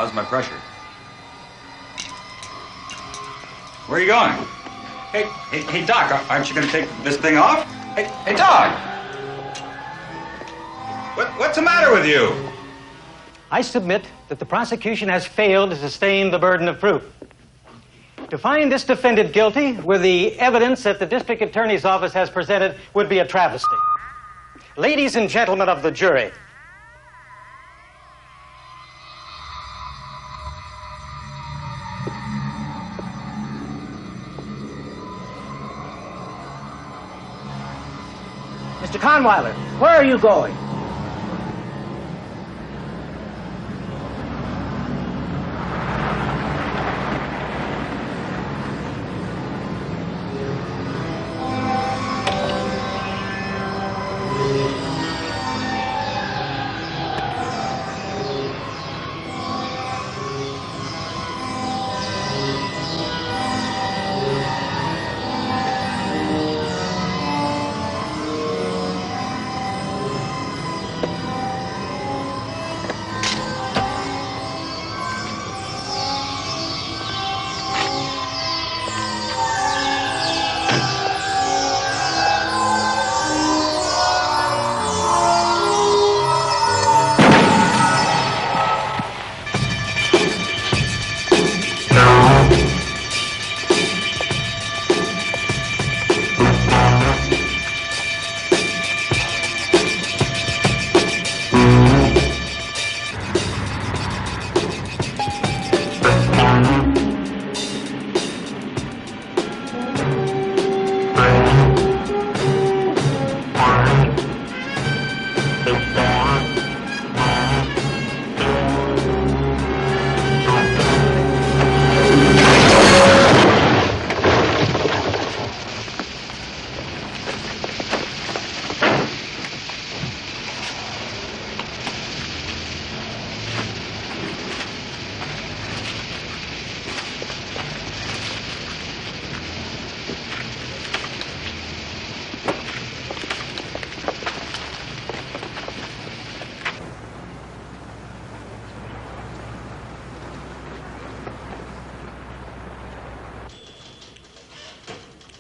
How's my pressure? Where are you going? Hey, Doc, aren't you going to take this thing off? Hey, Doc! What's the matter with you? I submit that the prosecution has failed to sustain the burden of proof. To find this defendant guilty with the evidence that the district attorney's office has presented would be a travesty. Ladies and gentlemen of the jury, Mr. Conweiler, where are you going?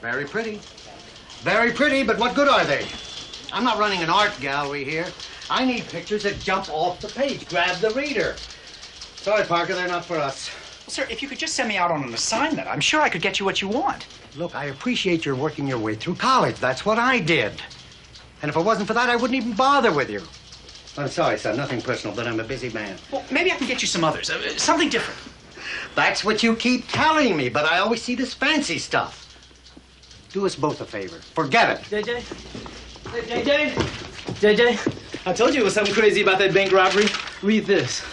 Very pretty. Very pretty, but what good are they? I'm not running an art gallery here. I need pictures that jump off the page, grab the reader. Sorry, Parker, they're not for us. Well, sir, if you could just send me out on an assignment, I'm sure I could get you what you want. Look, I appreciate your working your way through college. That's what I did. And if it wasn't for that, I wouldn't even bother with you. I'm sorry, son, nothing personal, but I'm a busy man. Well, maybe I can get you some others, something different. That's what you keep telling me, but I always see this fancy stuff. Do us both a favor. Forget it. JJ, I told you it was something crazy about that bank robbery. Read this.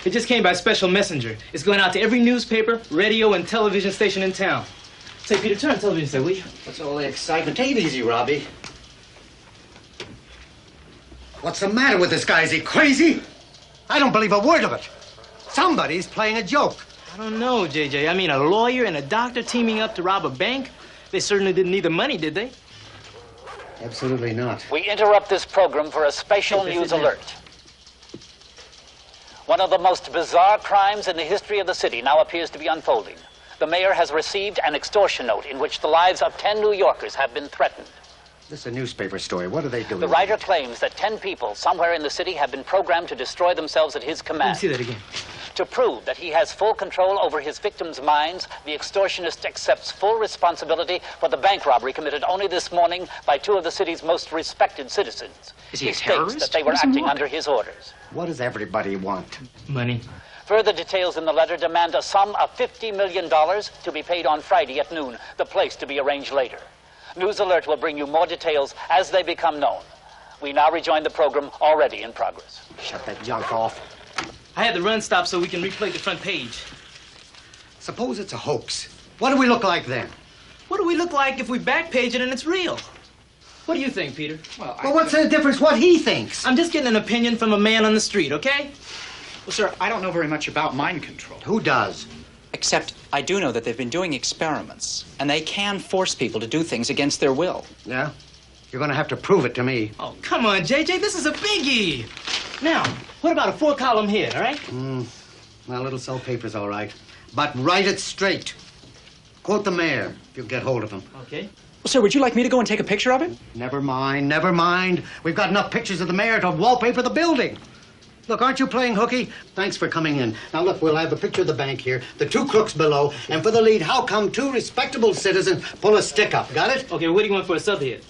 It just came by special messenger. It's going out to every newspaper, radio, and television station in town. Say, Peter, turn the television set, will you? What's all the excitement? Take it easy, Robbie. What's the matter with this guy? Is he crazy? I don't believe a word of it. Somebody's playing a joke. I don't know, JJ. I mean, a lawyer and a doctor teaming up to rob a bank? They certainly didn't need the money, did they? Absolutely not. We interrupt this program for a special news alert. One of the most bizarre crimes in the history of the city now appears to be unfolding. The mayor has received an extortion note in which the lives of 10 New Yorkers have been threatened. This is a newspaper story. What are they doing? The writer claims that 10 people somewhere in the city have been programmed to destroy themselves at his command. Let me see that again. To prove that he has full control over his victims' minds, the extortionist accepts full responsibility for the bank robbery committed only this morning by two of the city's most respected citizens. Is he a states terrorist? that they were acting under his orders. What does everybody want? Money. Further details in the letter demand a sum of $50 million to be paid on Friday at noon, the place to be arranged later. News Alert will bring you more details as they become known. We now rejoin the program already in progress. Shut that junk off. I had the run stop so we can replay the front page. Suppose it's a hoax. What do we look like then? What do we look like if we backpage it and it's real? What do you think, Peter? Well, What's the difference what he thinks? I'm just getting an opinion from a man on the street, okay? Well, sir, I don't know very much about mind control. Who does? Except I do know that they've been doing experiments, and they can force people to do things against their will. Yeah? You're going to have to prove it to me. Oh, come on, JJ, this is a biggie. Now, what about a 4-column hit, all right? Well, it'll sell papers, all right. But write it straight. Quote the mayor, if you get hold of him. Okay. Sir, would you like me to go and take a picture of him? Never mind, never mind. We've got enough pictures of the mayor to wallpaper the building. Look, aren't you playing hooky? Thanks for coming in. Now, look, we'll have a picture of the bank here, the two crooks below, and for the lead, how come two respectable citizens pull a stick up? Got it? Okay, what do you want for a subhead?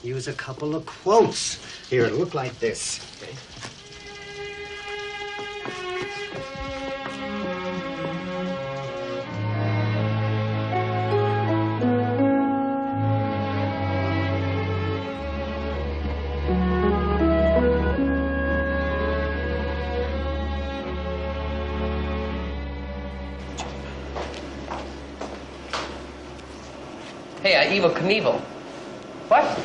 Use a couple of quotes. Here, it'll look like this. Okay. Hey, Evel Knievel. What?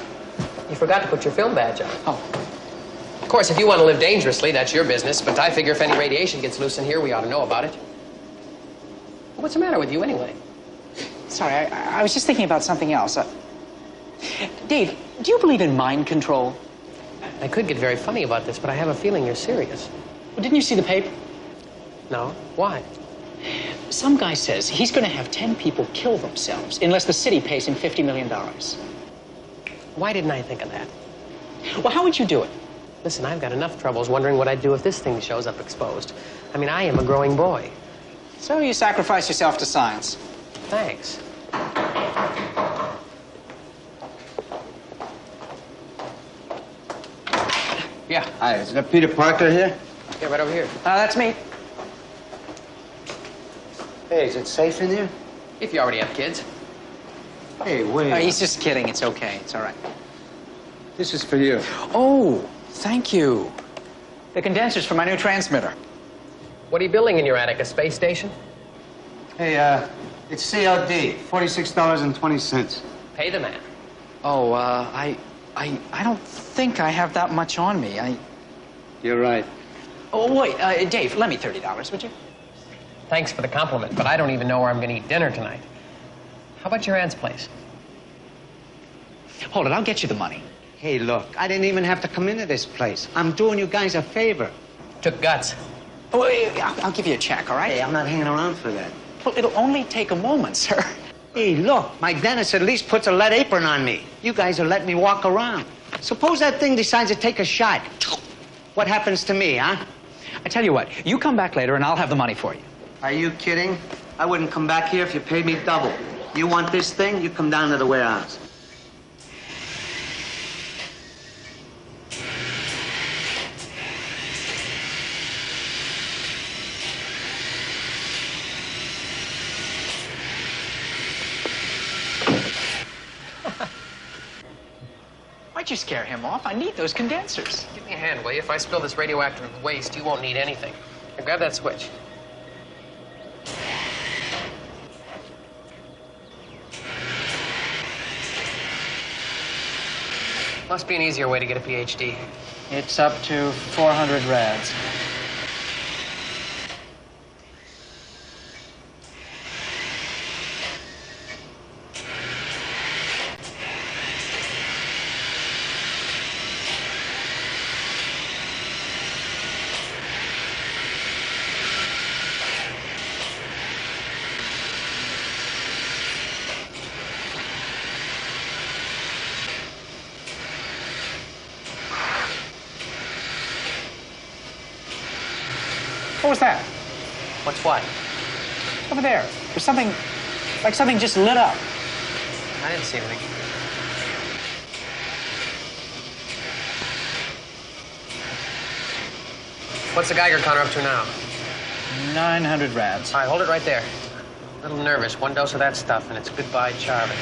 You forgot to put your film badge on. Oh. Of course, if you want to live dangerously, that's your business, but I figure if any radiation gets loose in here, we ought to know about it. What's the matter with you, anyway? Sorry, I was just thinking about something else. Dave, do you believe in mind control? I could get very funny about this, but I have a feeling you're serious. Well, didn't you see the paper? No? Why? Some guy says he's going to have 10 people kill themselves unless the city pays him $50 million. Why didn't I think of that? Well, how would you do it? Listen, I've got enough troubles wondering what I'd do if this thing shows up exposed. I mean, I am a growing boy. So you sacrifice yourself to science. Thanks. Yeah. Hi, is that Peter Parker here? Yeah, right over here. That's me. Hey, is it safe in here? If you already have kids. Hey, wait. He's just kidding. It's okay. It's all right. This is for you. Oh, thank you. The condenser's for my new transmitter. What are you building in your attic, a space station? Hey, it's COD, $46.20. Pay the man. Oh, I don't think I have that much on me. You're right. Oh, wait, Dave, lend me $30, would you? Thanks for the compliment, but I don't even know where I'm going to eat dinner tonight. How about your aunt's place? Hold it, I'll get you the money. Hey, look, I didn't even have to come into this place. I'm doing you guys a favor. Took guts. Oh, wait, I'll give you a check, all right? Hey, I'm not hanging around for that. Well, it'll only take a moment, sir. Hey, look, my dentist at least puts a lead apron on me. You guys are letting me walk around. Suppose that thing decides to take a shot. What happens to me, huh? I tell you what, you come back later and I'll have the money for you. Are you kidding? I wouldn't come back here if you paid me double. You want this thing, you come down to the warehouse. Why'd you scare him off? I need those condensers. Give me a hand, will you? If I spill this radioactive waste, you won't need anything. Now grab that switch. Must be an easier way to get a PhD. It's up to 400 rads. What was that? What's what? Over there. There's something, like something just lit up. I didn't see anything. What's the Geiger counter up to now? 900 rads. All right, hold it right there. A little nervous. One dose of that stuff, and it's goodbye, Charlie.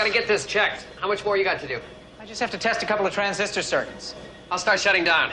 gotta get this checked. How much more you got to do? I just have to test a couple of transistor circuits. I'll start shutting down.